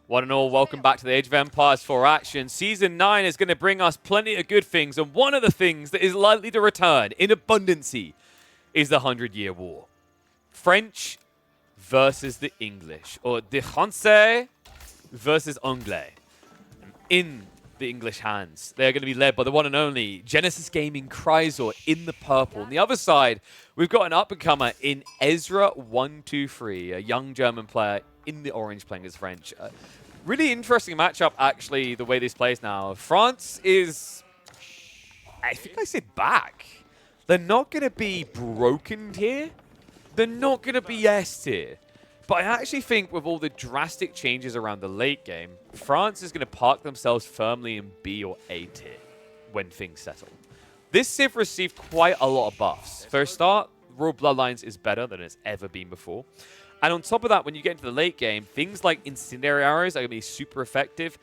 One and all, welcome back to the Age of Empires 4 action. Season 9 is going to bring us plenty of good things, and one of the things that is likely to return in abundancy is the 100-Year War. French versus the English, or the Français versus Anglais. In the English hands, they're going to be led by the one and only Genesis Gaming Chrysor in the purple. On the other side, we've got an up-and-comer in Ezra123, a young German player in the orange playing as French. Really interesting matchup, actually, the way this plays now. France is, I think I said back. They're not going to be broken tier. They're not going to be S tier. But I actually think with all the drastic changes around the late game, France is going to park themselves firmly in B or A tier when things settle. This Civ received quite a lot of buffs. For a start, Royal Bloodlines is better than it's ever been before. And on top of that, when you get into the late game, things like Incendiary Arrows are going to be super effective.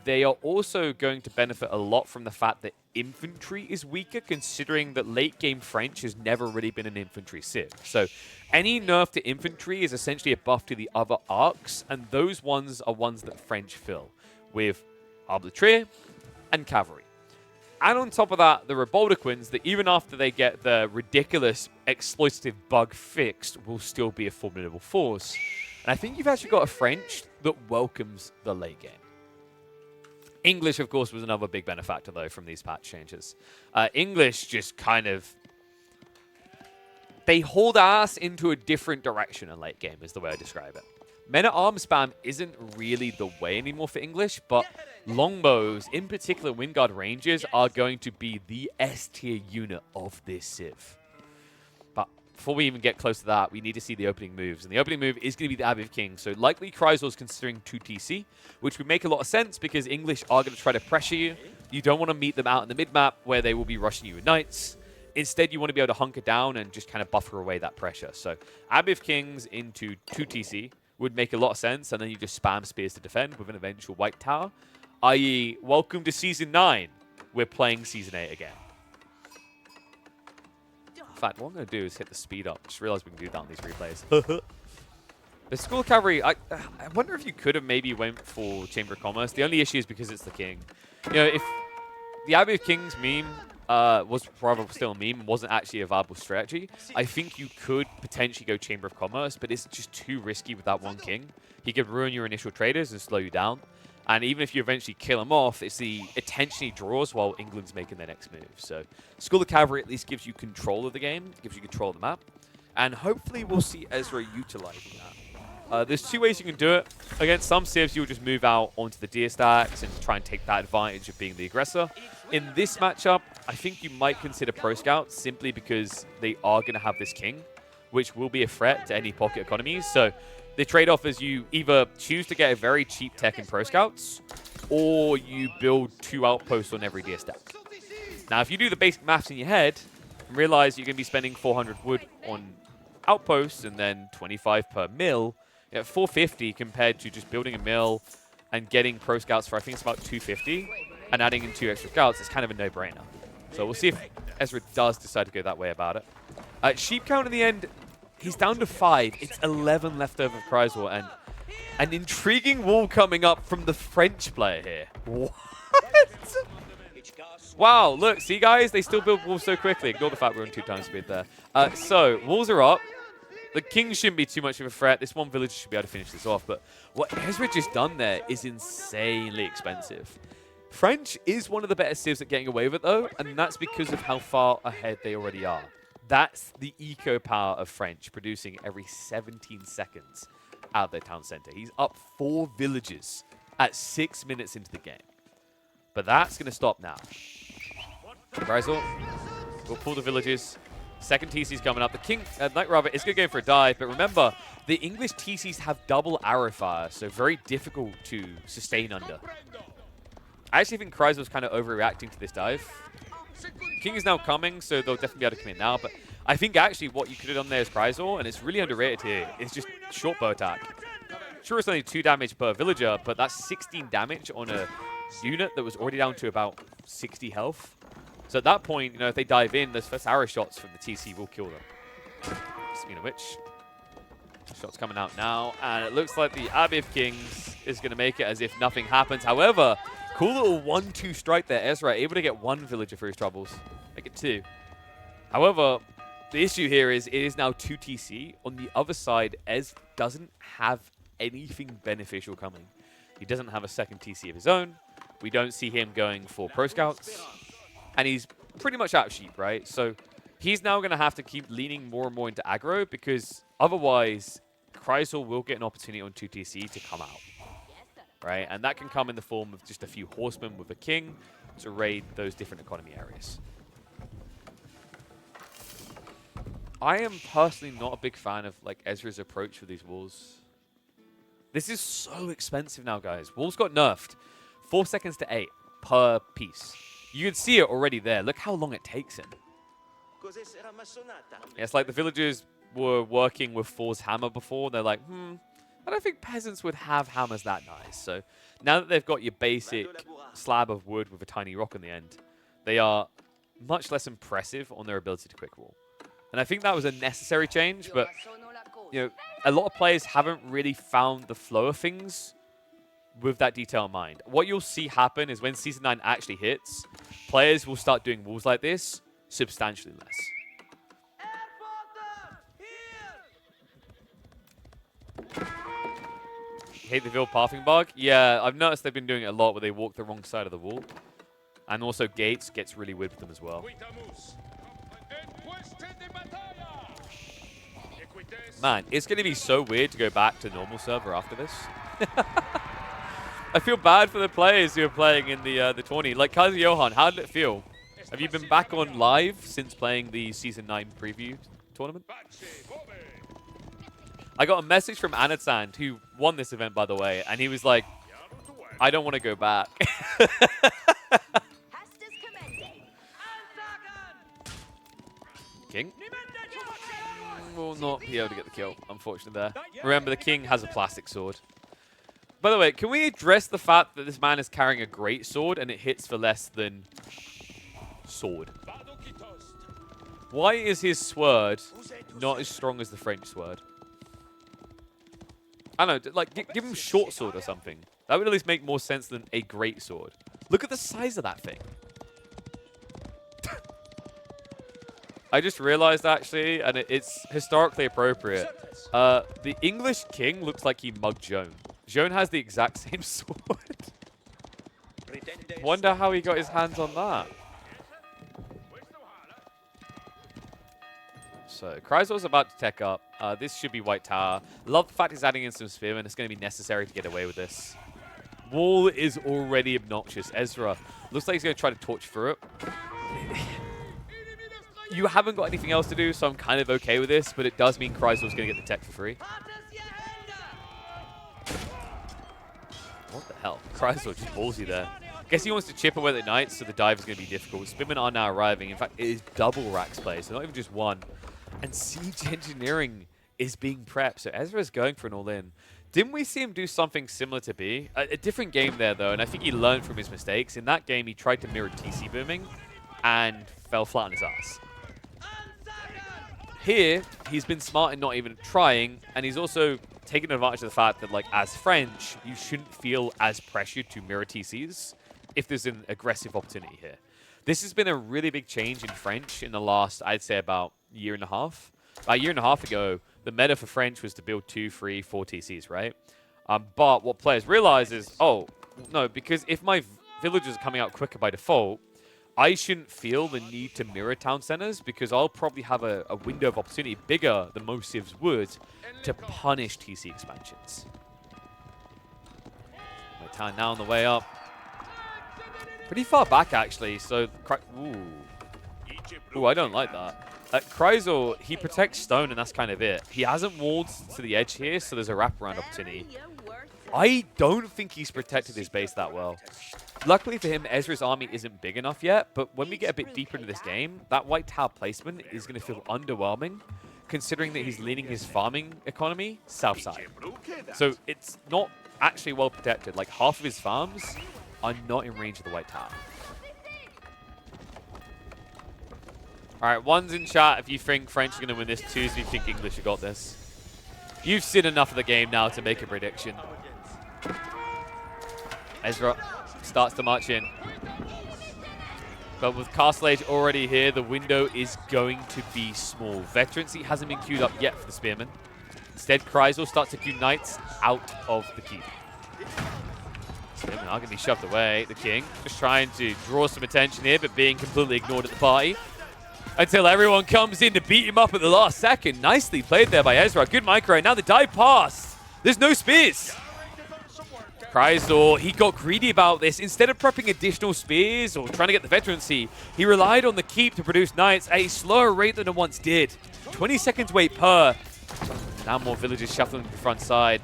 They are also going to benefit a lot from the fact that infantry is weaker, considering that late game French has never really been an infantry civ. So any nerf to infantry is essentially a buff to the other arcs, and those ones are ones that French fill with artillery and cavalry. And on top of that, the Reboldequins, that even after they get the ridiculous exploitative bug fixed, will still be a formidable force. And I think you've actually got a French that welcomes the late game. English, of course, was another big benefactor, though, from these patch changes. English just kind of... they hold ass into a different direction in late game, is the way I describe it. Men-at-Arms spam isn't really the way anymore for English, but longbows, in particular Windguard Rangers, are going to be the S-tier unit of this Civ. But before we even get close to that, we need to see the opening moves. And the opening move is going to be the Abbey of Kings. So likely Chrysor's considering 2 TC, which would make a lot of sense because English are going to try to pressure you. You don't want to meet them out in the mid-map where they will be rushing you with knights. Instead, you want to be able to hunker down and just kind of buffer away that pressure. So Abbey of Kings into 2 TC would make a lot of sense, and then you just spam spears to defend with an eventual white tower. I.e., welcome to Season 9. We're playing Season 8 again. In fact, what I'm going to do is hit the speed up. Just realized we can do that on these replays. The School of Cavalry, I wonder if you could have maybe went for Chamber of Commerce. The only issue is because it's the king. You know, if the Abbey of Kings meme was rather still a meme, wasn't actually a viable strategy, I think you could potentially go Chamber of Commerce, but it's just too risky with that one king. He could ruin your initial traders and slow you down. And even if you eventually kill him off, it's the attention he draws while England's making their next move. So School of Cavalry at least gives you control of the game, gives you control of the map, and hopefully we'll see Ezra utilizing that. There's 2 ways you can do it. Against some civs, you'll just move out onto the deer stacks and try and take that advantage of being the aggressor. In this matchup, I think you might consider Pro Scouts simply because they are going to have this king, which will be a threat to any pocket economies. So the trade-off is you either choose to get a very cheap tech in Pro Scouts, or you build 2 outposts on every deer stack. Now, if you do the basic maths in your head and realize you're going to be spending 400 wood on outposts and then 25 per mill, at 450 compared to just building a mill and getting Pro Scouts for, I think it's about 250, and adding in 2 extra scouts, it's kind of a no-brainer. So we'll see if Ezra does decide to go that way about it. Sheep count in the end, he's down to 5. It's 11 left over for Chrysor, and an intriguing wall coming up from the French player here. What? Wow, look, see guys, they still build walls so quickly. Ignore the fact we're on 2 times speed there. So, walls are up. The king shouldn't be too much of a threat. This one villager should be able to finish this off. But what Ezra just done there is insanely expensive. French is one of the better civs at getting away with it, though, and that's because of how far ahead they already are. That's the eco power of French, producing every 17 seconds out of their town center. He's up 4 villages at 6 minutes into the game. But that's going to stop now. Chrysor will pull the villages. Second TC's coming up. The King, Knight Rather, is going to go for a dive, but remember, the English TCs have double arrow fire, so very difficult to sustain under. I actually think Chrysor's kind of overreacting to this dive. King is now coming, so they'll definitely be able to come in now, but I think actually what you could have done there is Chrysor, and it's really underrated here, is just short bow attack. Sure, it's only 2 damage per villager, but that's 16 damage on a unit that was already down to about 60 health. So at that point, you know, if they dive in, those first arrow shots from the TC will kill them. Speaking of which, shots coming out now, and it looks like the Abbey of Kings is going to make it as if nothing happens. However, cool little 1-2 strike there. Ezra able to get 1 villager for his troubles. Make it 2. However, the issue here is it is now 2 TC. On the other side, Ez doesn't have anything beneficial coming. He doesn't have a second TC of his own. We don't see him going for Pro Scouts. And he's pretty much out of sheep, right? So he's now going to have to keep leaning more and more into aggro because otherwise, Chrysal will get an opportunity on 2 TC to come out. Right? And that can come in the form of just a few horsemen with a king to raid those different economy areas. I am personally not a big fan of like Ezra's approach with these walls. This is so expensive now, guys. Walls got nerfed. 4 seconds to 8 per piece. You can see it already there. Look how long it takes him. It's like the villagers were working with Thor's hammer before. They're like, I don't think peasants would have hammers that nice. So now that they've got your basic slab of wood with a tiny rock on the end, they are much less impressive on their ability to quick wall. And I think that was a necessary change, but you know, a lot of players haven't really found the flow of things with that detail in mind. What you'll see happen is when Season 9 actually hits, players will start doing walls like this substantially less. Hate the Ville pathing bug? Yeah, I've noticed they've been doing it a lot where they walk the wrong side of the wall. And also Gates gets really weird with them as well. Man, it's going to be so weird to go back to normal server after this. I feel bad for the players who are playing in the tourney. Like Kaiser Johan, how did it feel? Have you been back on live since playing the Season 9 preview tournament? I got a message from Anasand, who won this event, by the way, and he was like, I don't want to go back. King? Will not be able to get the kill, unfortunately, there. Remember, the king has a plastic sword. By the way, can we address the fact that this man is carrying a great sword and it hits for less than sword? Why is his sword not as strong as the French sword? I don't know, like, give him short sword or something. That would at least make more sense than a great sword. Look at the size of that thing. I just realized, actually, and it's historically appropriate. The English king looks like he mugged Joan. Joan has the exact same sword. Wonder how he got his hands on that. So, Chrysal's about to tech up. This should be White Tower. Love the fact he's adding in some spearmen. It's going to be necessary to get away with this. Wall is already obnoxious. Ezra looks like he's going to try to torch through it. You haven't got anything else to do, so I'm kind of okay with this, but it does mean Chrysal's going to get the tech for free. What the hell? Chrysal just ballsy there. Guess he wants to chip away the knights, so the dive is going to be difficult. Spearmen are now arriving. In fact, it is double racks play, so not even just one. And siege engineering is being prepped, so Ezra's going for an all-in. Didn't we see him do something similar to B? A different game there, though, and I think he learned from his mistakes. In that game, he tried to mirror TC booming and fell flat on his ass. Here, he's been smart in not even trying, and he's also taken advantage of the fact that, like, as French, you shouldn't feel as pressured to mirror TCs if there's an aggressive opportunity here. This has been a really big change in French in the last, I'd say, about year and a half. About a year and a half ago, the meta for French was to build 2, 3, 4 TCs, right? But what players realize is, oh, no, because if my villagers are coming out quicker by default, I shouldn't feel the need to mirror town centers because I'll probably have a window of opportunity bigger than most civs would to punish TC expansions. My town now on the way up. Pretty far back, actually, so... Ooh, I don't like that. Chrysal, he protects stone, and that's kind of it. He hasn't walled to the edge here, so there's a wraparound opportunity. I don't think he's protected his base that well. Luckily for him, Ezra's army isn't big enough yet, but when we get a bit deeper into this game, that white tower placement is going to feel underwhelming, considering that he's leaning his farming economy south side. So it's not actually well protected. Like, half of his farms are not in range of the white tower. Alright, one's in chat if you think French are going to win this, twos if you think English have got this. You've seen enough of the game now to make a prediction. Ezra starts to march in. But with Castle Age already here, the window is going to be small. Veterancy hasn't been queued up yet for the Spearmen. Instead, Chrysaor starts to queue Knights out of the keep. Spearmen are going to be shoved away. The King just trying to draw some attention here, but being completely ignored at the party. Until everyone comes in to beat him up at the last second. Nicely played there by Ezra. Good micro. Now the dive pass. There's no spears. Chrysaor, he got greedy about this. Instead of prepping additional spears or trying to get the veterancy, he relied on the keep to produce Knights at a slower rate than it once did. 20 seconds wait per. Now more villagers shuffling to the front side.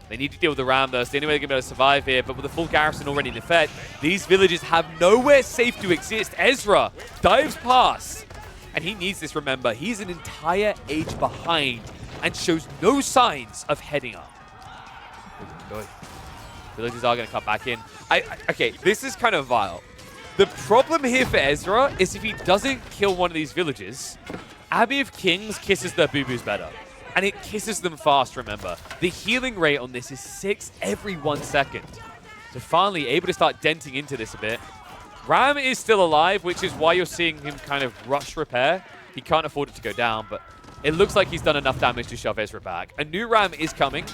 They need to deal with the ram though, so the only way they're going to be able to survive here, but with the full garrison already in effect, these villages have nowhere safe to exist. Ezra dives past, and he needs this, remember. He's an entire age behind and shows no signs of heading up. Good. Villagers are going to come back in. Okay, this is kind of vile. The problem here for Ezra is if he doesn't kill one of these villages, Abbey of Kings kisses their boo-boos better. And it kisses them fast, remember. The healing rate on this is 6 every 1 second. So finally able to start denting into this a bit. Ram is still alive, which is why you're seeing him kind of rush repair. He can't afford it to go down, but it looks like he's done enough damage to shove Ezra back. A new Ram is coming,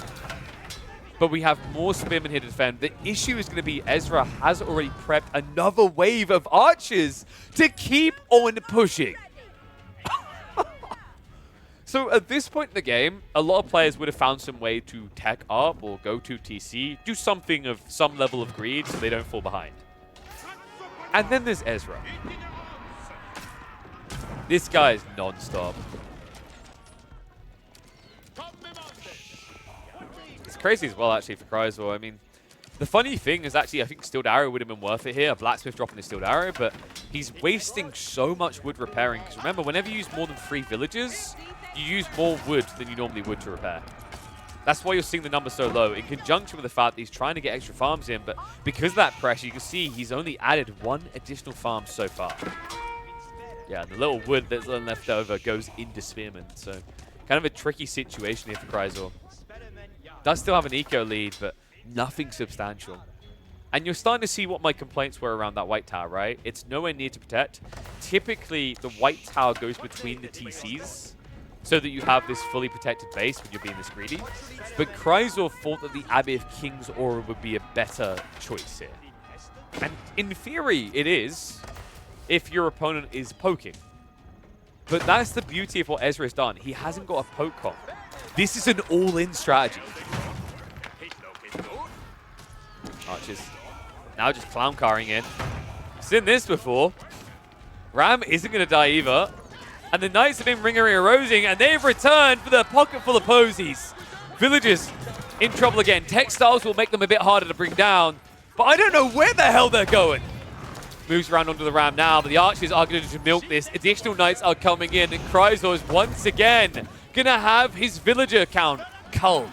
but we have more Spearmen here to defend. The issue is going to be Ezra has already prepped another wave of archers to keep on pushing. So at this point in the game, a lot of players would have found some way to tech up or go to TC, do something of some level of greed so they don't fall behind. And then there's Ezra. This guy is non-stop. It's crazy as well, actually, for Chrysaor. I mean, the funny thing is actually, I think Steeled Arrow would have been worth it here. A Blacksmith dropping the Steeled Arrow, but he's wasting so much wood repairing. Because remember, whenever you use more than 3 villages, you use more wood than you normally would to repair. That's why you're seeing the number so low, in conjunction with the fact that he's trying to get extra farms in, but because of that pressure, you can see he's only added 1 additional farm so far. Yeah, and the little wood that's left over goes into Spearmen, so kind of a tricky situation here for Chrysaor. Does still have an eco lead, but nothing substantial. And you're starting to see what my complaints were around that white tower, right? It's nowhere near to protect. Typically, the white tower goes between the TCs, so that you have this fully protected base when you're being this greedy. But Chrysaor thought that the Abbey of Kings aura would be a better choice here. And in theory, it is, if your opponent is poking. But that's the beauty of what Ezra has done. He hasn't got a poke comp. This is an all-in strategy. Archers. Now just clown carring in. Seen this before. Ram isn't going to die either. And the Knights have been ring-a-rosing, and they've returned for the pocket full of posies. Villagers in trouble again. Textiles will make them a bit harder to bring down, but I don't know where the hell they're going. Moves around onto the Ram now, but the Archers are going to milk this. Additional Knights are coming in, and Chrysaor is once again going to have his villager count culled.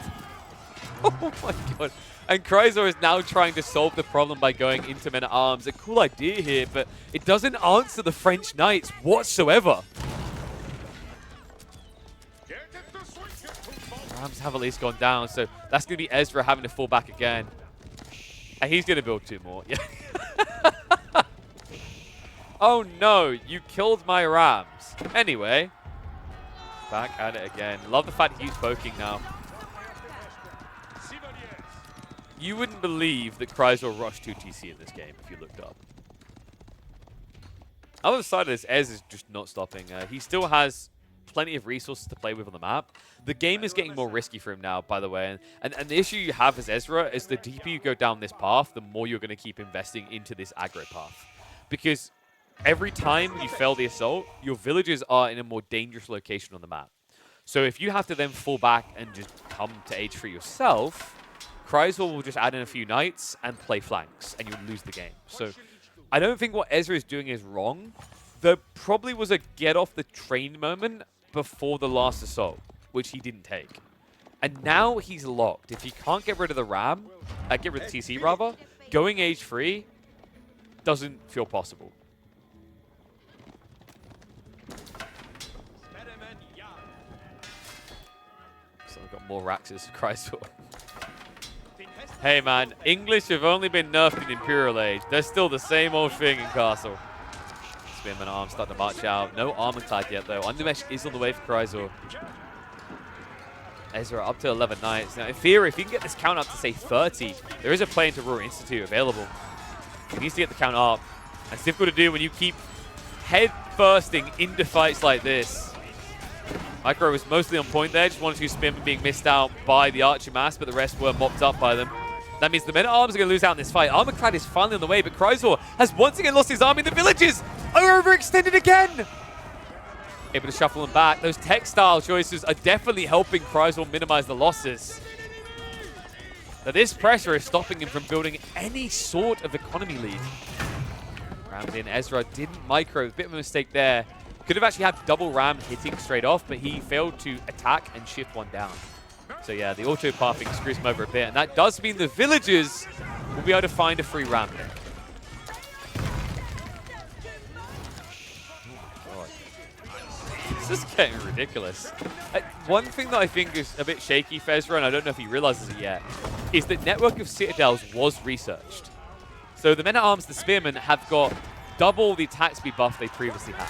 Oh my god. And Chrysaor is now trying to solve the problem by going into men-at-arms. A cool idea here, but it doesn't answer the French Knights whatsoever. Rams have at least gone down, so that's going to be Ezra having to fall back again. And he's going to build 2 more. Yeah. Oh no, you killed my Rams. Anyway, back at it again. Love the fact he keeps poking now. You wouldn't believe that Chrysaor rushed 2 TC in this game if you looked up. Other side of this, Ez is just not stopping. He still has plenty of resources to play with on the map. The game is getting more risky for him now, by the way. And the issue you have as Ezra is the deeper you go down this path, the more you're going to keep investing into this aggro path. Because every time you fail the assault, your villages are in a more dangerous location on the map. So if you have to then fall back and just come to H3 yourself, Chrysaor will just add in a few Knights and play flanks, and you'll lose the game. So I don't think what Ezra is doing is wrong. There probably was a get-off-the-train moment before the last assault, which he didn't take. And now he's locked. If he can't get rid of the Ram, get rid of the TC rather, going H3 doesn't feel possible. So I've got more Raxes for Chrysaor. Hey man, English have only been nerfed in Imperial Age. They're still the same old thing in Castle. Spearman arms starting to march out. No armor clad yet though. Undermesh is on the way for Chrysor. Ezra up to 11 knights. Now in theory, if he can get this count up to say 30, there is a play into Royal Institute available. He needs to get the count up. It's difficult to do when you keep head-firsting into fights like this. Micro was mostly on point there. Just one or two Spearmen being missed out by the Archer Mass, but the rest were mopped up by them. That means the Men-at-Arms are going to lose out in this fight. Armorclad is finally on the way, but Chrysor has once again lost his army. The villages are overextended again. Able to shuffle them back. Those textile choices are definitely helping Chrysor minimize the losses. Now this pressure is stopping him from building any sort of economy lead. Rammed in. Ezra didn't micro. A bit of a mistake there. Could have actually had double ram hitting straight off, but he failed to attack and shift one down. So yeah, the auto pathing screws him over a bit, and that does mean the villagers will be able to find a free ram there. Oh this is getting ridiculous. One thing that I think is a bit shaky for Ezra, and I don't know if he realizes it yet, is that Network of Citadels was researched. So the Men-at-Arms, the Spearmen, have got double the attack speed buff they previously had.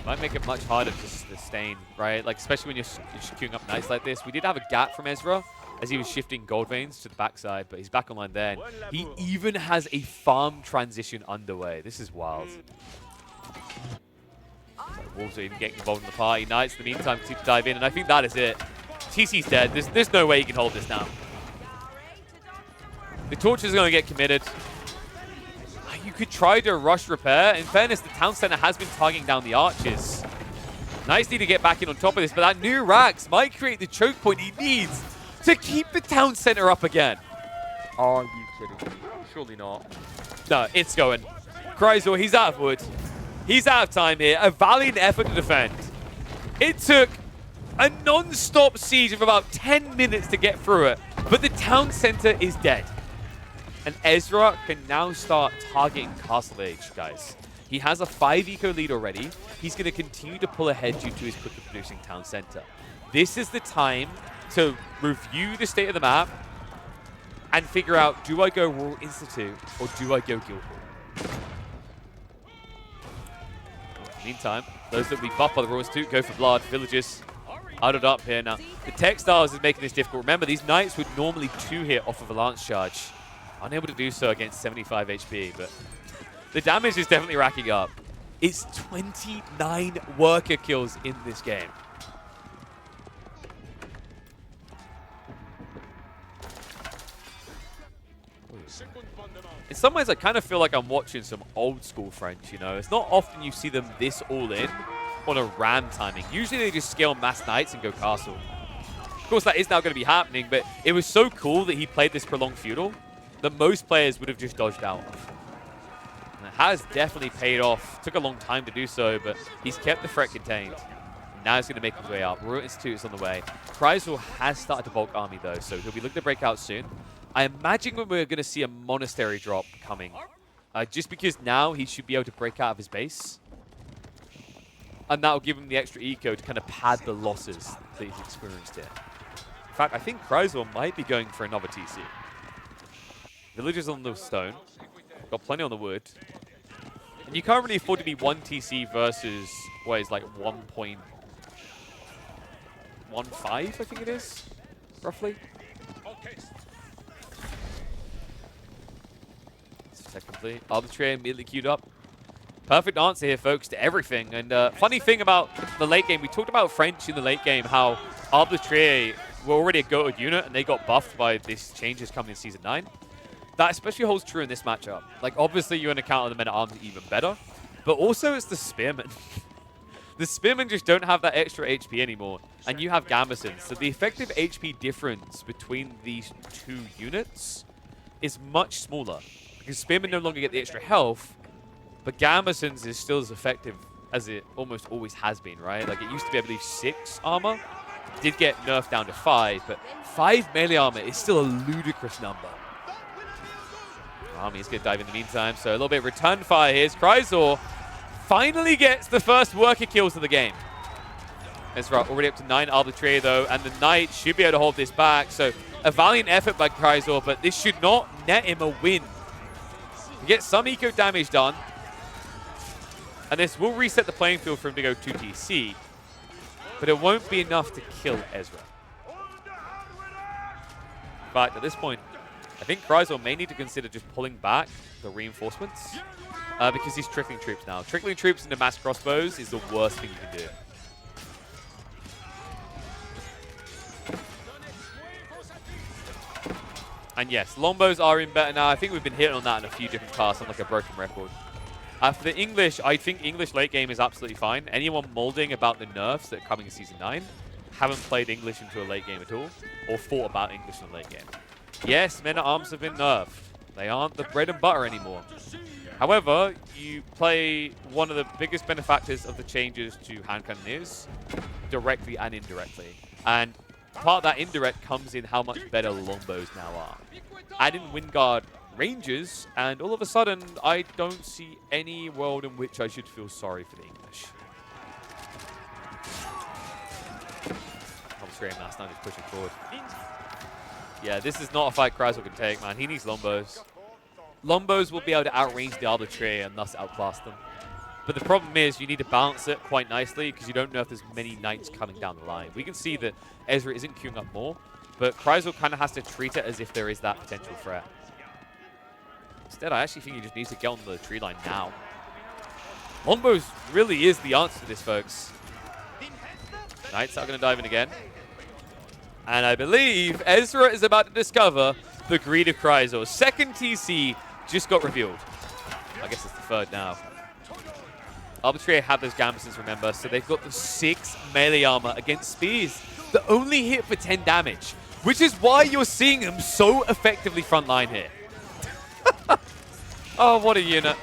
Might make it much harder to sustain, right? Like, especially when you're queuing up knights like this. We did have a gap from Ezra as he was shifting gold veins to the backside, but he's back online there. And he even has a farm transition underway. This is wild. So Wolves are even getting involved in the party. Knights, in the meantime, continue to dive in, and I think that is it. TC's dead. There's no way he can hold this now. The Torches are going to get committed. You could try to rush repair. In fairness, the town center has been targeting down the archers. Nice need to get back in on top of this, but that new Rax might create the choke point he needs to keep the town center up again. Are you kidding me? Surely not. No, it's going. Chrysor, he's out of wood. He's out of time here. A valiant effort to defend. It took a non-stop siege of about 10 minutes to get through it, but the town center is dead. And Ezra can now start targeting Castle Age, guys. He has a 5 eco lead already. He's going to continue to pull ahead due to his quicker producing town center. This is the time to review the state of the map and figure out, do I go Royal Institute or do I go Guildhall? Meantime, those that we buff by the Royal Institute go for blood. Villages huddled up here now. The Textiles is making this difficult. Remember, these Knights would normally 2-hit off of a Lance Charge. Unable to do so against 75 HP, but the damage is definitely racking up. It's 29 worker kills in this game. In some ways, I kind of feel like I'm watching some old school French, you know? It's not often you see them this all in on a ram timing. Usually they just scale mass knights and go castle. Of course, that is now going to be happening, but it was so cool that he played this prolonged feudal that most players would have just dodged out of. And it has definitely paid off. Took a long time to do so, but he's kept the threat contained. Now he's going to make his way up. Royal Institute is on the way. Chrysor has started to bulk army, though, so he'll be looking to break out soon. I imagine we're going to see a monastery drop coming. Just because now he should be able to break out of his base. And that will give him the extra eco to kind of pad the losses that he's experienced here. In fact, I think Chrysor might be going for another TC. Villagers on the stone. Got plenty on the wood. And you can't really afford to be 1 TC versus, what is like 1.15, I think it is, roughly. Set complete. Arbitrary immediately queued up. Perfect answer here, folks, to everything. And funny thing about the late game, we talked about French in the late game, how Arbitrary were already a goated unit and they got buffed by these changes coming in Season 9. That especially holds true in this matchup. Like, obviously, you're going to counter the Men-at-Arms even better, but also it's the Spearmen. The Spearmen just don't have that extra HP anymore, and you have Gambesons. So the effective HP difference between these two units is much smaller, because Spearmen no longer get the extra health, but Gambesons is still as effective as it almost always has been, right? Like, it used to be, I believe, 6 armor. It did get nerfed down to 5, but 5 melee armor is still a ludicrous number. Army's going to dive in the meantime, so a little bit of return fire here. Chrysor finally gets the first worker kills of the game. Ezra already up to 9 arbitrary though, and the Knight should be able to hold this back. So a valiant effort by Chrysor, but this should not net him a win. You get some eco damage done, and this will reset the playing field for him to go 2TC, but it won't be enough to kill Ezra. In fact, at this point, I think Chrysor may need to consider just pulling back the reinforcements because he's trickling troops now. Trickling troops into mass crossbows is the worst thing you can do. And yes, longbows are in better now. I think we've been hitting on that in a few different casts on like a broken record. For the English, I think English late game is absolutely fine. Anyone molding about the nerfs that are coming in Season 9 haven't played English into a late game at all, or thought about English in a late game. Yes, men-at-arms have been nerfed. They aren't the bread and butter anymore. However, you play one of the biggest benefactors of the changes to hand cannoneers directly and indirectly. And part of that indirect comes in how much better longbows now are. Add in Windguard ranges, and all of a sudden, I don't see any world in which I should feel sorry for the English. Last time he's pushing forward. Yeah, this is not a fight Chrysor can take, man. He needs longbows. Longbows will be able to outrange the arbitrary and thus outclass them. But the problem is you need to balance it quite nicely because you don't know if there's many knights coming down the line. We can see that Ezra isn't queuing up more, but Chrysor kind of has to treat it as if there is that potential threat. Instead, I actually think he just needs to get on the tree line now. Longbows really is the answer to this, folks. Knights are going to dive in again. And I believe Ezra is about to discover the greed of Chrysor. Second TC just got revealed. I guess it's the third now. Arbitrary have those gambesons, remember, so they've got the 6 melee armor against spears that only hit for 10 damage, which is why you're seeing them so effectively frontline here. Oh, what a unit.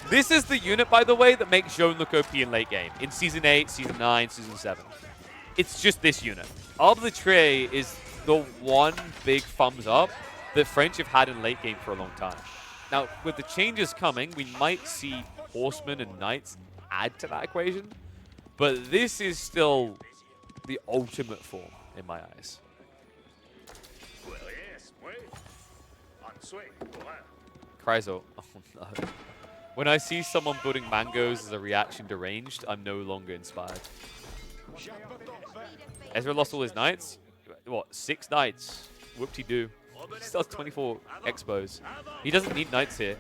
This is the unit, by the way, that makes Jeanne look OP in late game. In Season 8, Season 9, Season 7. It's just this unit. Arbitrary is the one big thumbs up that French have had in late game for a long time. Now, with the changes coming, we might see horsemen and knights add to that equation, but this is still the ultimate form in my eyes. Chrysor. Oh no. When I see someone building mangoes as a reaction to ranged, I'm no longer inspired. Ezra lost all his knights? What, 6 knights? Whoop-de-doo. He still has 24 expos. He doesn't need knights here.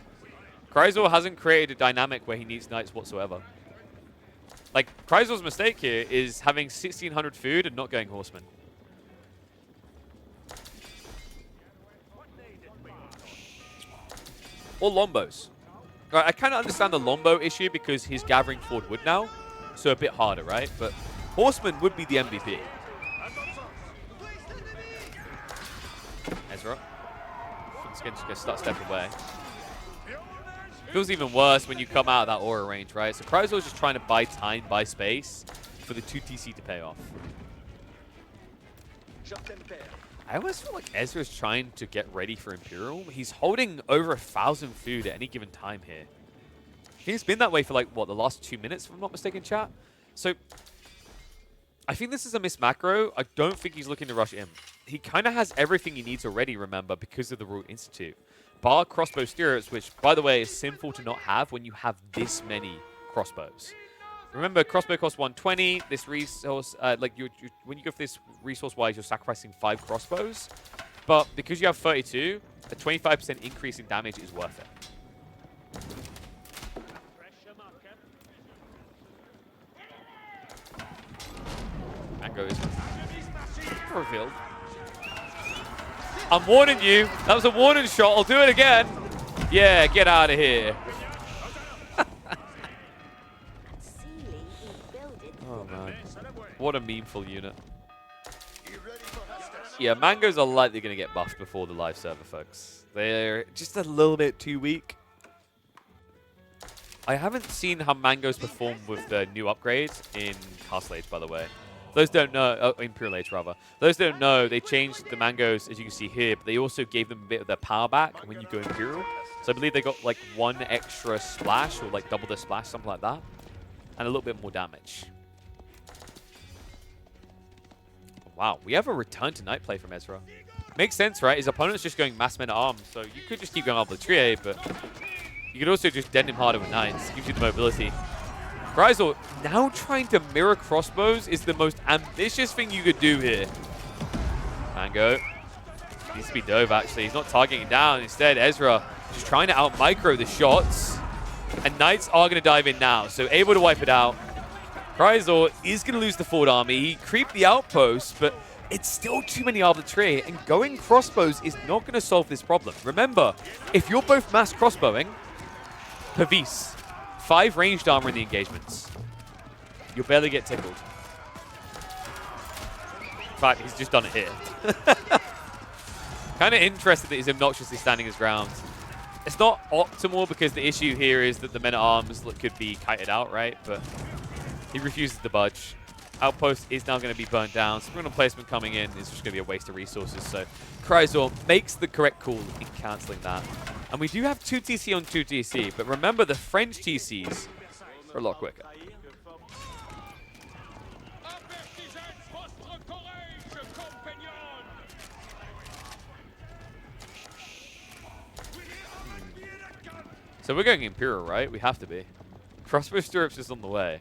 Chrysor hasn't created a dynamic where he needs knights whatsoever. Like, Chrysor's mistake here is having 1,600 food and not going horsemen. Or Lombos. Right, I kind of understand the Lombo issue because he's gathering forward wood now, so a bit harder, right? But Horseman would be the MVP. Ezra. Just going to start stepping away. Feels even worse when you come out of that aura range, right? So Chrysor's just trying to buy time, buy space for the 2TC to pay off. I always feel like Ezra's trying to get ready for Imperial. He's holding over 1,000 food at any given time here. I think it's been that way for like, what, the last 2 minutes, if I'm not mistaken, chat? So, I think this is a missed macro. I don't think he's looking to rush in. He kind of has everything he needs already, remember, because of the Royal Institute. Bar crossbow steerers, which, by the way, is sinful to not have when you have this many crossbows. Remember, crossbow costs 120. This resource, when you go for this resource-wise, you're sacrificing 5 crossbows. But because you have 32, a 25% increase in damage is worth it. Mango is revealed. I'm warning you. That was a warning shot. I'll do it again. Yeah, get out of here. Oh, man. What a memeful unit. Yeah, mangoes are likely going to get buffed before the live server, folks. They're just a little bit too weak. I haven't seen how mangoes perform with the new upgrades in Castle Age, by the way. Those don't know, oh, Imperial Age rather. Those don't know, they changed the mangoes, as you can see here, but they also gave them a bit of their power back when you go Imperial. So I believe they got like 1 extra splash, or like double the splash, something like that. And a little bit more damage. Wow, we have a return to knight play from Ezra. Makes sense, right? His opponent's just going mass men at arms, so you could just keep going up the trie, but you could also just dent him harder with knights. Gives you the mobility. Kryzor now trying to mirror crossbows is the most ambitious thing you could do here. Mango. Needs to be dove, actually. He's not targeting down. Instead, Ezra just trying to out-micro the shots. And knights are going to dive in now, so able to wipe it out. Kryzor is going to lose the forward army. He creeped the outpost, but it's still too many arbitrary, and going crossbows is not going to solve this problem. Remember, if you're both mass crossbowing, Pavis, 5 ranged armor in the engagements. You'll barely get tickled. In fact, he's just done it here. Kind of interested that he's obnoxiously standing his ground. It's not optimal because the issue here is that the men-at-arms could be kited out, right? But he refuses to budge. Outpost is now going to be burnt down. Spring placement coming in is just going to be a waste of resources. So Kryzor makes the correct call in cancelling that. And we do have 2 TC on 2 TC, but remember the French TCs are a lot quicker. So we're going Imperial, right? We have to be. Crossbow Stirrups is on the way.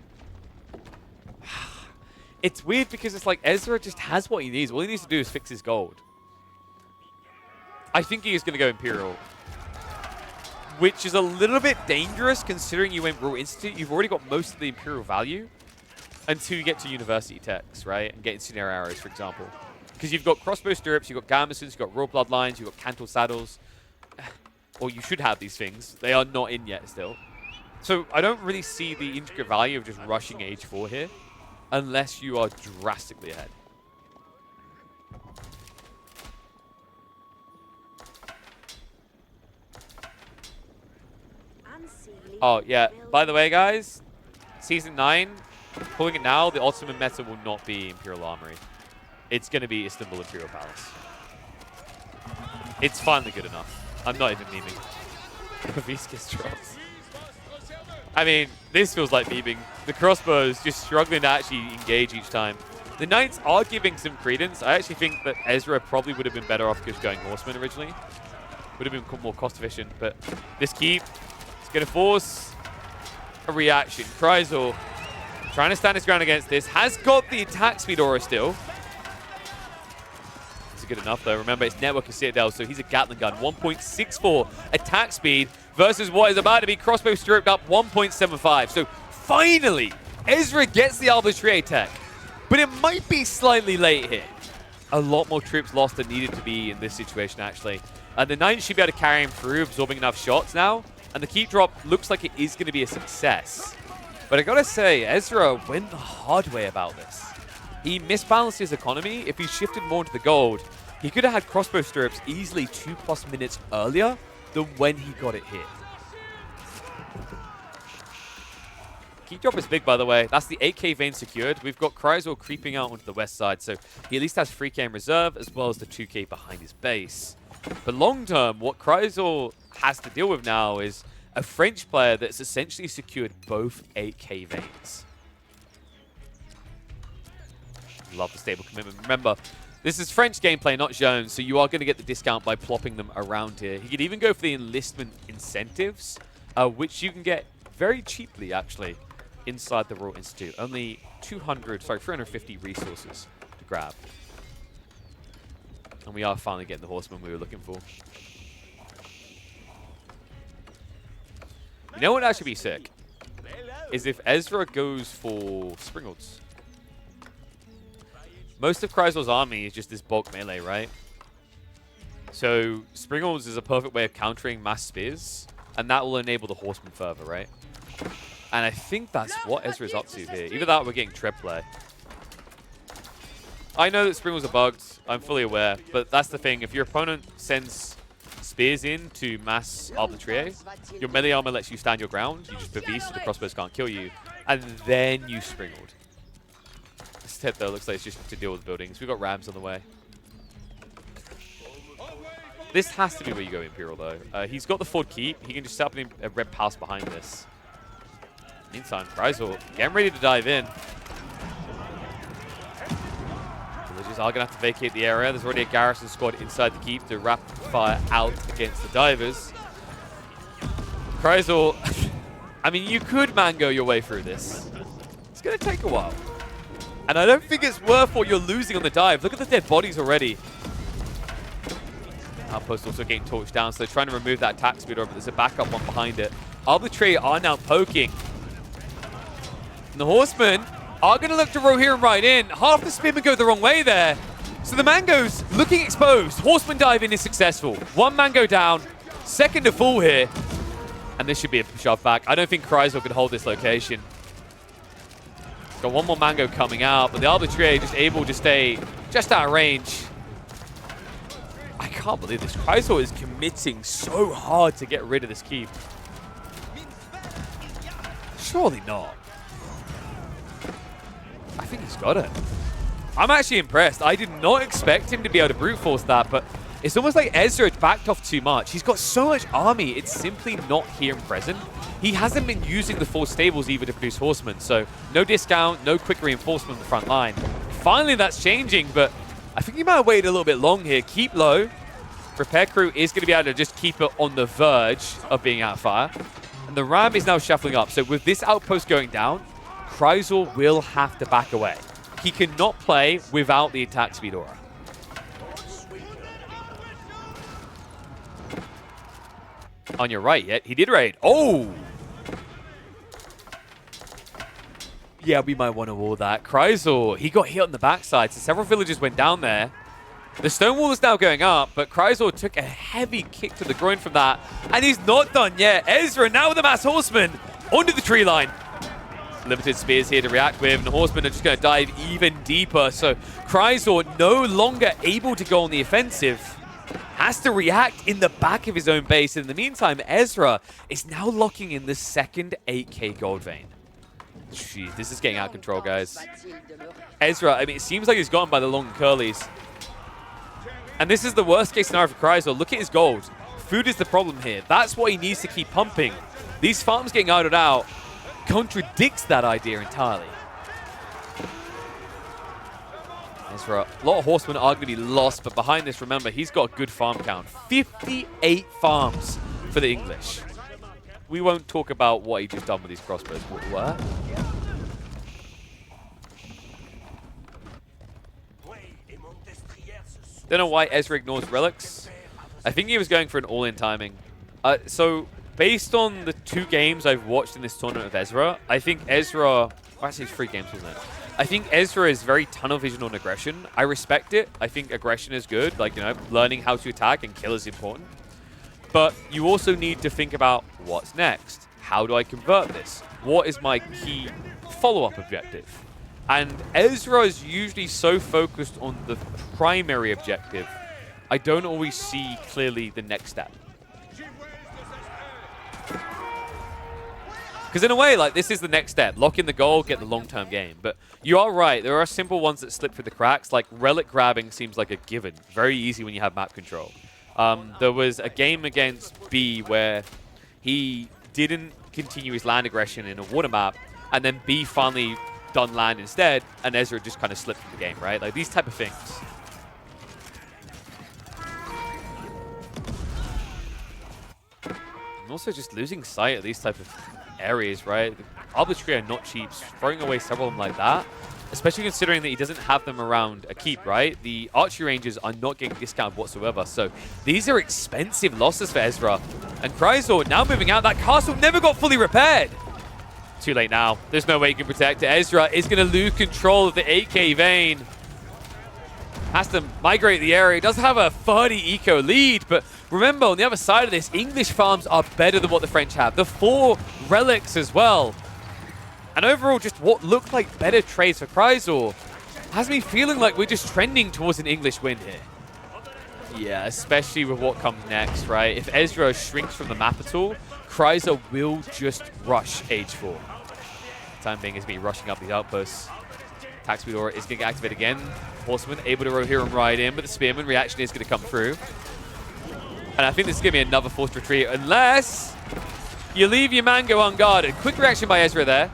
It's weird because it's like Ezra just has what he needs. All he needs to do is fix his gold. I think he is going to go Imperial, which is a little bit dangerous considering you went Royal Institute. You've already got most of the Imperial value until you get to University Techs, right? And get Incendiary Arrows, for example. Because you've got Crossbow Stirrups, you've got Gambesons, you've got Royal Bloodlines, you've got Cantle Saddles. Or you should have these things. They are not in yet still. So I don't really see the intricate value of just rushing Age 4 here, unless you are drastically ahead. Oh, yeah. By the way, guys, Season 9, pulling it now, the Ottoman meta will not be Imperial Armory. It's going to be Istanbul Imperial Palace. It's finally good enough. I'm not even memeing. Viscous trolls. I mean, this feels like memeing. The crossbows just struggling to actually engage each time. The knights are giving some credence. I actually think that Ezra probably would have been better off just going horsemen originally. Would have been more cost efficient, but this keep is going to force a reaction. Kryzor trying to stand his ground against this. Has got the attack speed aura still. Good enough though. Remember, it's Network of Citadel, so he's a Gatling gun. 1.64 attack speed versus what is about to be Crossbow Stirrup up 1.75. So finally, Ezra gets the Arbitrary tech, but it might be slightly late here. A lot more troops lost than needed to be in this situation, actually. And the Knights should be able to carry him through, absorbing enough shots now. And the keep drop looks like it is going to be a success. But I gotta say, Ezra went the hard way about this. He misbalanced his economy. If he shifted more into the gold, he could have had Crossbow Stirrups easily 2+ minutes earlier than when he got it hit. Keep drop is big, by the way. That's the 8k vein secured. We've got Kryzor creeping out onto the west side, so he at least has 3k in reserve, as well as the 2k behind his base. But long term, what Kryzor has to deal with now is a French player that's essentially secured both 8k veins. Love the stable commitment. Remember, this is French gameplay, not Jeanne, so you are going to get the discount by plopping them around here. He could even go for the enlistment incentives, which you can get very cheaply, actually, inside the Royal Institute. Only 350 resources to grab. And we are finally getting the horseman we were looking for. You know what would actually be sick? Is if Ezra goes for Springalds. Most of Kryzor's army is just this bulk melee, right? So Springalds is a perfect way of countering mass spears, and that will enable the horsemen further, right? And I think that's what Ezra's up to here. Either that or we're getting trip play. I know that Springalds are bugged, I'm fully aware, but that's the thing. If your opponent sends spears in to mass arbitrary, your melee armor lets you stand your ground, you just Pavis so the crossbows can't kill you, and then you Springled. Instead, though, looks like it's just to deal with buildings. We've got Rams on the way. This has to be where you go Imperial, though. He's got the Ford Keep. He can just set up a red pass behind this. Meantime, Kryzor getting ready to dive in. soldiers are going to have to vacate the area. There's already a garrison squad inside the keep to rapid fire out against the divers. Chrysor, I mean, you could mango your way through this. It's going to take a while. And I don't think it's worth what you're losing on the dive. Look at the dead bodies already. Outpost also getting torched down, so they're trying to remove that attack speeder, but there's a backup one behind it. Arbitrary are now poking. And the horsemen are going to look to Rohirrim right in. Half the spearmen go the wrong way there. So the mango's looking exposed. Horseman dive in is successful. One mango down, second to fall here. And this should be a shove back. I don't think Chrysor could hold this location. Got one more mango coming out, but the Arbitrary just able to stay just out of range. I can't believe this. Chrysor is committing so hard to get rid of this keep. Surely not. I think he's got it. I'm actually impressed. I did not expect him to be able to brute force that, but it's almost like Ezra backed off too much. He's got so much army, it's simply not here and present. He hasn't been using the full stables either to produce horsemen, so no discount, no quick reinforcement on the front line. Finally, that's changing, but I think he might have waited a little bit long here. Keep low. Repair crew is going to be able to just keep it on the verge of being out of fire. And the ram is now shuffling up. So with this outpost going down, Chrysor will have to back away. He cannot play without the attack speed aura. On your right, yet he did raid. Oh! Yeah, we might want to wall that. Chrysor, he got hit on the backside, so several villagers went down there. The stone wall is now going up, but Chrysor took a heavy kick to the groin from that, and he's not done yet. Ezra now with the mass horseman onto the tree line. Limited spears here to react with, and the horsemen are just going to dive even deeper. So Chrysor no longer able to go on the offensive. Has to react in the back of his own base. In the meantime, Ezra is now locking in the second 8k gold vein. Jeez, this is getting out of control, guys. Ezra, I mean, it seems like he's gotten by the long curlies. And this is the worst case scenario for Chrysor. Look at his gold. Food is the problem here. That's what he needs to keep pumping. These farms getting idled out contradicts that idea entirely. Ezra, a lot of horsemen are going to be lost, but behind this, remember, he's got a good farm count. 58 farms for the English. We won't talk about what he just done with these crossbows. What? Don't know why Ezra ignores relics. I think he was going for an all-in timing. So, based on the 2 games I've watched in this tournament of Ezra, I think Ezra... Oh, actually, it's 3 games, wasn't it? I think Ezra is very tunnel vision on aggression. I respect it. I think aggression is good. Like, you know, learning how to attack and kill is important. But you also need to think about what's next. How do I convert this? What is my key follow-up objective? And Ezra is usually so focused on the primary objective, I don't always see clearly the next step. Because in a way, like, this is the next step. Lock in the goal, get the long-term game. But you are right. There are simple ones that slip through the cracks. Like, relic grabbing seems like a given. Very easy when you have map control. There was a game against B where he didn't continue his land aggression in a water map, and then B finally done land instead, and Ezra just kind of slipped from the game, right? Like, these type of things. I'm also just losing sight of these type of areas, right? Arbitrary are not cheap. Throwing away several of them like that, especially considering that he doesn't have them around a keep, right? The archery ranges are not getting discounted whatsoever. So these are expensive losses for Ezra. And Chrysor now moving out. That castle never got fully repaired. Too late now. There's no way he can protect it. Ezra is going to lose control of the 8k vein. Has to migrate the area. He does have a 30 eco lead, but remember, on the other side of this, English farms are better than what the French have. The 4 relics as well. And overall, just what looked like better trades for Chrysor has me feeling like we're just trending towards an English win here. Yeah, especially with what comes next, right? If Ezra shrinks from the map at all, Chrysor will just rush Age 4. Time being is going to be rushing up these outposts. Attack speed aura is going to get activated again. Horseman able to Rohirrim ride in, but the Spearman reaction is going to come through. And I think this is going to be another forced retreat, unless you leave your mango unguarded. Quick reaction by Ezra there.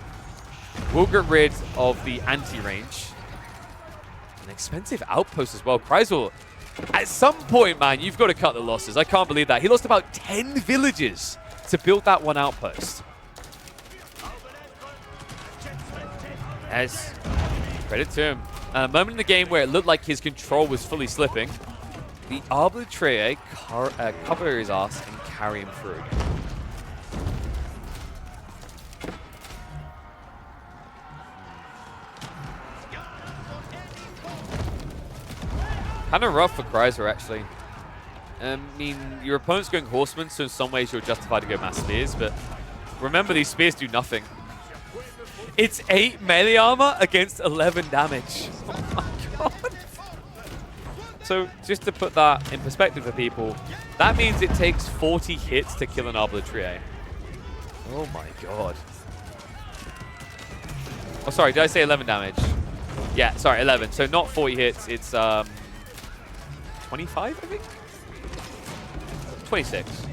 We'll get rid of the anti-range. an expensive outpost as well. Kreisel, at some point, man, you've got to cut the losses. I can't believe that. He lost about 10 villages to build that one outpost. As credit to him. A moment in the game where it looked like his control was fully slipping. The Arbitraire cover his ass and carry him through. Kind of rough for Chrysler, actually. I mean, your opponent's going horsemen, so in some ways you're justified to go mass spears, but remember, these spears do nothing. It's 8 melee armor against 11 damage. Oh my god. So, just to put that in perspective for people, that means it takes 40 hits to kill an Arbitraire. Oh my god. Oh, sorry, did I say 11 damage? Yeah, sorry, 11. So, not 40 hits, it's 25, I think? 26.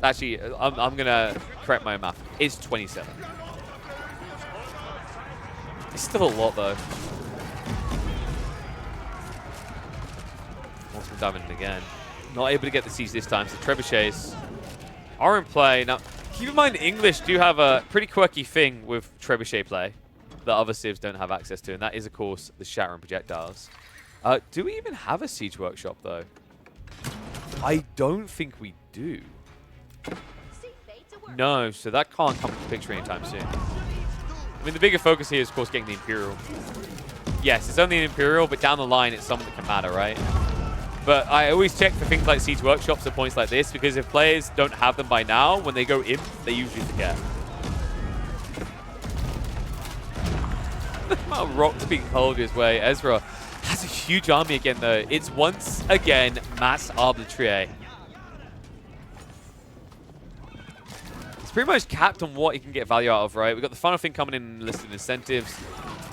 Actually, I'm going to correct my math. It's 27. It's still a lot, though. Awesome diving in again. Not able to get the siege this time, so trebuchets are in play. Now, keep in mind, English do have a pretty quirky thing with trebuchet play that other civs don't have access to, and that is, of course, the shattering projectiles. Do we even have a siege workshop, though? I don't think we do. No, so that can't come to the picture anytime soon. I mean, the bigger focus here is, of course, getting the Imperial. Yes, it's only an Imperial, but down the line, it's something that can matter, right? But I always check for things like siege workshops at points like this, because if players don't have them by now, when they go in, they usually forget. The amount of rocks being hurled his way. Ezra has a huge army again, though. It's once again mass Arbitraire. It's pretty much capped on what he can get value out of, right? We've got the final thing coming in listed incentives.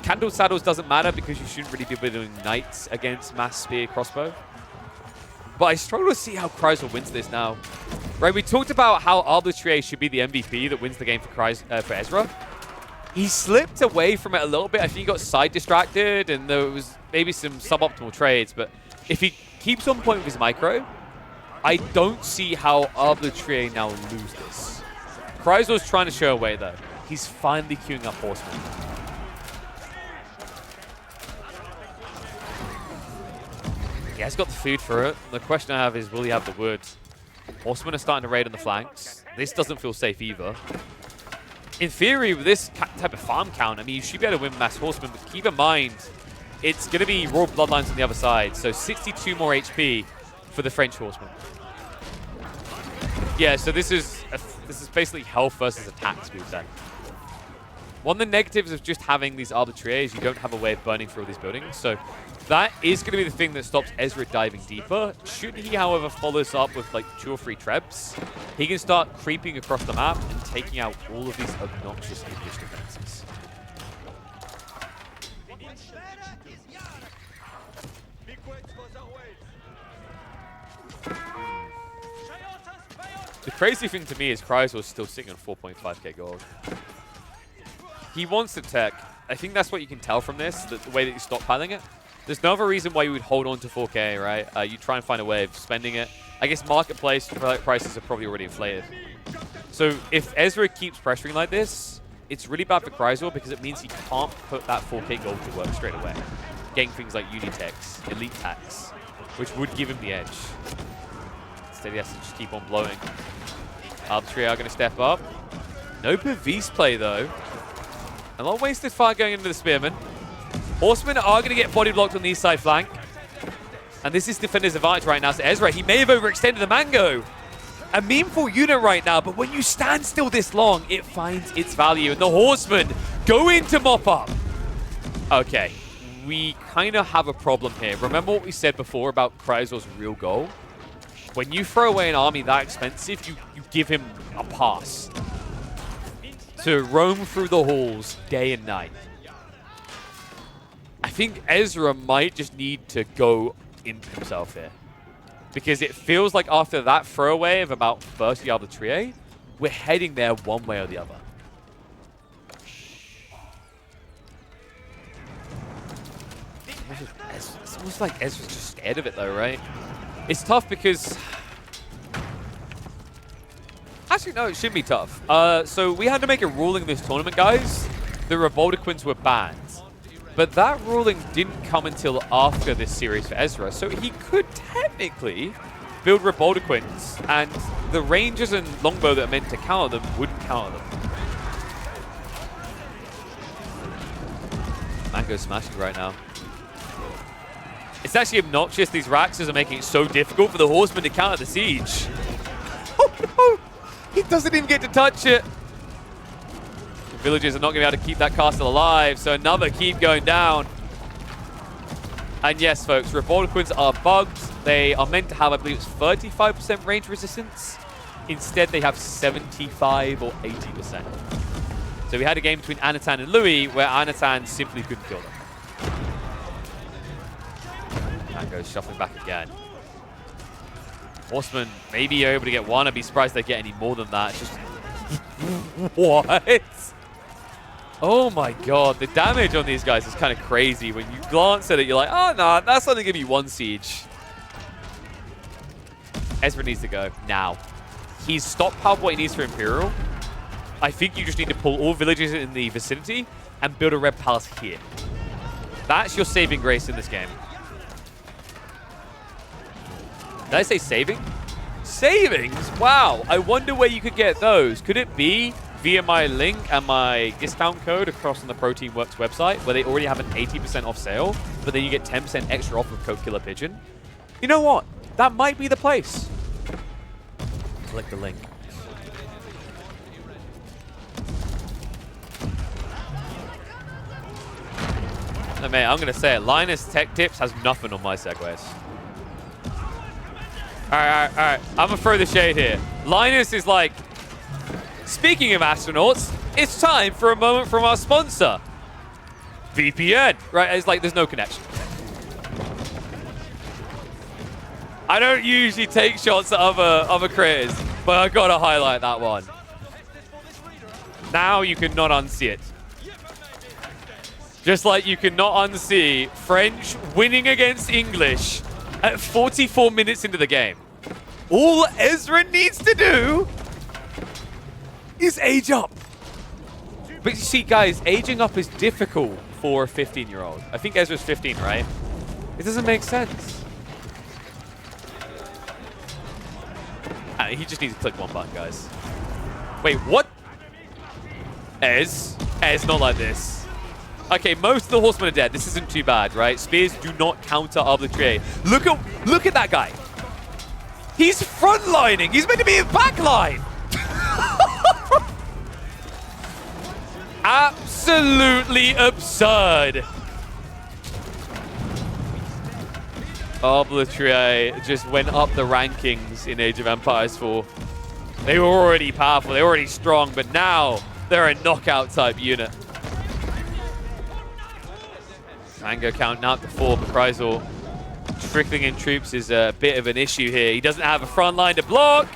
Candle saddles doesn't matter because you shouldn't really be building knights against mass spear crossbow. But I struggle to see how Chrysler wins this now. Right, we talked about how Arbitraire should be the MVP that wins the game for Ezra. He slipped away from it a little bit. I think he got side distracted and there was maybe some suboptimal trades. But if he keeps on point with his micro, I don't see how Arbitraire now lose this. Chrysler's trying to show away, though. He's finally queuing up horsemen. He has got the food for it. The question I have is, will he have the wood? Horsemen are starting to raid on the flanks. This doesn't feel safe either. In theory, with this type of farm count, I mean, you should be able to win mass horsemen, but keep in mind, it's going to be raw bloodlines on the other side. So 62 more HP for the French horsemen. Yeah, so this is basically health versus attack speed then. One of the negatives of just having these Arbitraires is you don't have a way of burning through all these buildings. So that is going to be the thing that stops Ezra diving deeper. Should he, however, follow this up with like 2 or 3 trebs, he can start creeping across the map and taking out all of these obnoxious English defenses. The crazy thing to me is Chrysler is still sitting on 4.5k gold. He wants the tech. I think that's what you can tell from this, the way that he's stockpiling it. There's no other reason why you would hold on to 4k, right? You try and find a way of spending it. I guess marketplace prices are probably already inflated. So if Ezra keeps pressuring like this, it's really bad for Chrysler because it means he can't put that 4k gold to work straight away. Getting things like Unitex, Elite Tax, which would give him the edge. Instead he has to just keep on blowing. Arbitraire are going to step up. No Bevis play though. A lot of wasted fire going into the Spearmen. Horsemen are going to get body blocked on the east side flank. And this is defender's advantage right now. So Ezra, he may have overextended the Mango. A meaningful unit right now, but when you stand still this long, it finds its value. And the Horsemen go in to mop up. Okay, we kind of have a problem here. Remember what we said before about Chrysler's real goal? When you throw away an army that expensive, you give him a pass to roam through the halls day and night. I think Ezra might just need to go into himself here. Because it feels like after that throwaway of about 30 Arbitraire, we're heading there one way or the other. Almost like Ezra's just scared of it though, right? It's tough because... Actually, no, it shouldn't be tough. So we had to make a ruling this tournament, guys. The Revoltiquins were banned. But that ruling didn't come until after this series for Ezra. So he could technically build Revoltiquins, and the Rangers and Longbow that are meant to counter them wouldn't counter them. Mango's smashing right now. It's actually obnoxious. These Raxes are making it so difficult for the Horsemen to counter the siege. Oh no! He doesn't even get to touch it. The villagers are not going to be able to keep that castle alive, so another keep going down. And yes, folks, Revoltiquins are bugged. They are meant to have, I believe it's 35% range resistance. Instead, they have 75 or 80%. So we had a game between Anatan and Louis where Anatan simply couldn't kill them. Mango's shuffling back again. Horsemen, maybe you're able to get one. I'd be surprised they get any more than that. Just what? Oh my god, the damage on these guys is kind of crazy. When you glance at it, you're like, oh no, that's only going to be one siege. Ezra needs to go now. He's stockpiled what he needs for Imperial. I think you just need to pull all villages in the vicinity and build a red palace here. That's your saving grace in this game. Did I say saving? Savings? Wow. I wonder where you could get those. Could it be via my link and my discount code across on the Protein Works website where they already have an 80% off sale, but then you get 10% extra off with code Killer Pigeon? You know what? That might be the place. Click the link. No, mate, I'm going to say it. Linus Tech Tips has nothing on my segues. All right. I'm going to throw the shade here. Linus is like, speaking of astronauts, it's time for a moment from our sponsor, VPN. Right? It's like there's no connection. I don't usually take shots at other creators, but I got to highlight that one. Now you cannot unsee it. Just like you cannot unsee French winning against English at 44 minutes into the game. All Ezra needs to do is age up. But you see, guys, aging up is difficult for a 15-year-old. I think Ezra's 15, right? It doesn't make sense. He just needs to click one button, guys. Wait, what? Ez, not like this. Okay, most of the horsemen are dead. This isn't too bad, right? Spears do not counter arbitrary. Look at that guy. He's frontlining. He's meant to be in backline. Absolutely absurd. Arbitrary just went up the rankings in Age of Empires 4. They were already powerful. They were already strong, but now they're a knockout type unit. Mango counting out to 4, but Chrysal trickling in troops is a bit of an issue here. He doesn't have a front line to block.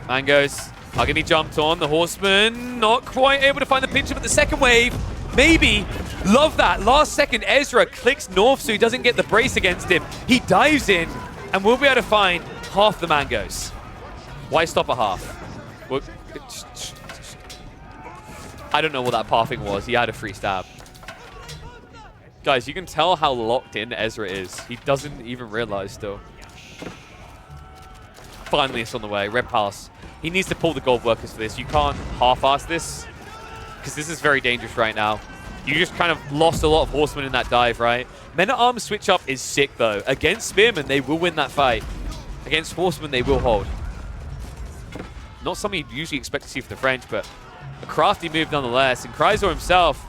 Mango's Agony jumped on. The Horseman not quite able to find the pinch, but the second wave, maybe. Love that. Last second, Ezra clicks north so he doesn't get the brace against him. He dives in, and we'll be able to find half the Mangoes. Why stop at half? Well, I don't know what that pathing was. He had a free stab. Guys, you can tell how locked in Ezra is. He doesn't even realize still. Finally, it's on the way. Red Palace. He needs to pull the gold workers for this. You can't half-ass this, because this is very dangerous right now. You just kind of lost a lot of horsemen in that dive, right? Men-at-Arms switch-up is sick, though. Against Spearmen, they will win that fight. Against Horsemen, they will hold. Not something you'd usually expect to see from the French, but a crafty move nonetheless. And Chrysal himself,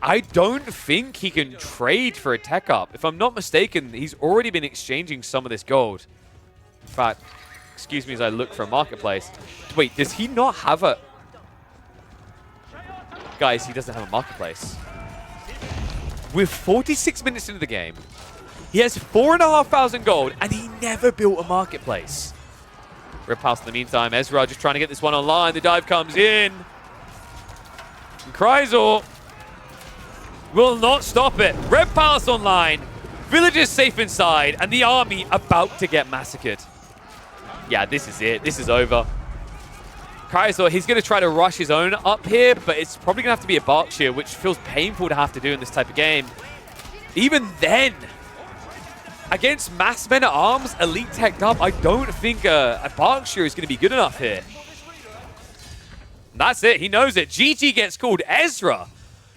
I don't think he can trade for a tech up. If I'm not mistaken, he's already been exchanging some of this gold. In fact, excuse me as I look for a marketplace. Wait, does he not have a... Guys, he doesn't have a marketplace. With 46 minutes into the game, he has 4,500 gold, and he never built a marketplace. Rip House in the meantime. Ezra just trying to get this one online. The dive comes in. And Chrysal will not stop it. Red Palace online. Villagers safe inside, and the army about to get massacred. Yeah, this is it. This is over. Kaiser, he's going to try to rush his own up here, but it's probably going to have to be a Berkshire, which feels painful to have to do in this type of game. Even then, against mass men-at-arms, elite teched up, I don't think a Berkshire is going to be good enough here. That's it. He knows it. GG gets called. Ezra,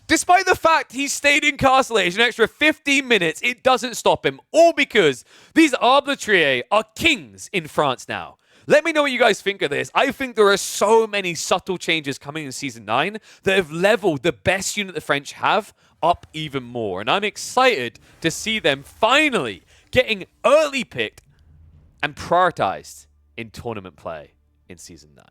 despite the fact he stayed in Castle Age an extra 15 minutes, it doesn't stop him. All because these Arbitriers are kings in France now. Let me know what you guys think of this. I think there are so many subtle changes coming in Season 9 that have leveled the best unit the French have up even more. And I'm excited to see them finally getting early picked and prioritized in tournament play in Season 9.